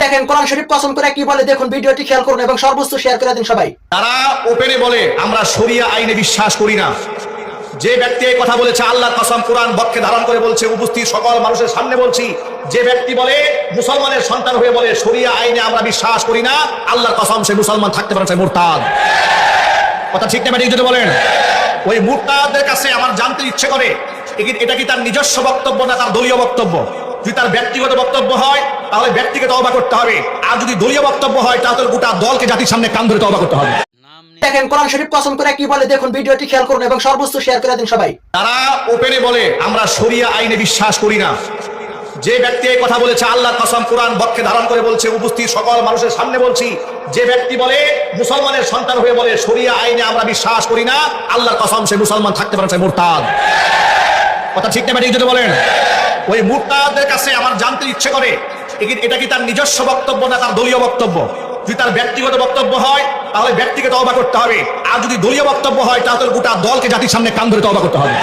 দেখেন কোরআন শরীফ পছন্দ করে কি বলে দেখুন, ভিডিওটি খেয়াল করুন এবং সর্বোচ্চ শেয়ার করে দিন সবাই। তারা ওপেনে বলে আমরা শরিয়া আইনে বিশ্বাস করি না। যে ব্যক্তি এই কথা বলেছে আল্লাহর কসম কোরআন বক্ষে ধারণ করে বলছে, উপস্থিত সকল মানুষের সামনে বলছি, যে ব্যক্তি বলে মুসলমানের সন্তান হয়ে বলে শরিয়া আইনে আমরা বিশ্বাস করি না, আল্লাহর কসম সে মুসলমান থাকতে পারে না, মুরতাদ। কথা ঠিক না ব্যাটিক যদি বলেন? ওই মুরতাদের কাছে আমার জানতে ইচ্ছে করে এটা কি তার নিজস্ব বক্তব্য না তার দলীয় বক্তব্য। যদি তার ব্যক্তিগত বক্তব্য হয় তাহলে ব্যক্তিকে তওবা করতে হবে, আর যদি দলীয় বক্তব্য হয় তাহলে গোটা দলকে জাতির সামনে কান ধরে তওবা করতে হবে। দেখেন কোরআন শরীফ পছন্দ করে কি বলে দেখুন, ভিডিওটি খেয়াল করুন এবং সর্বোচ্চ শেয়ার করে দিন সবাই। তারা ওপেনে বলে আমরা শরিয়া আইনে বিশ্বাস করি না। যে ব্যক্তি এই কথা বলেছে আল্লাহর কসম কোরআন বক্ষে ধারণ করে বলছে, উপস্থিত সকল মানুষের সামনে বলছি, যে ব্যক্তি বলে মুসলমানের সন্তান হয়ে বলে শরিয়া আইনে আমরা বিশ্বাস করি না, আল্লাহর কসম সে মুসলমান থাকতে পারে না, মুরতাদ। কথা ঠিক না ব্যাটিক যদি বলেন? ওই মুরতাদের কাছে আমার জানতে ইচ্ছে করে এটা কি তার নিজস্ব বক্তব্য না তার দলীয় বক্তব্য। যদি তার ব্যক্তিগত বক্তব্য হয় তাহলে ব্যক্তিকে তওবা করতে হবে, আর যদি দলীয় বক্তব্য হয় তাহলে গোটা দলকে জাতির সামনে কান ধরে তওবা করতে হবে।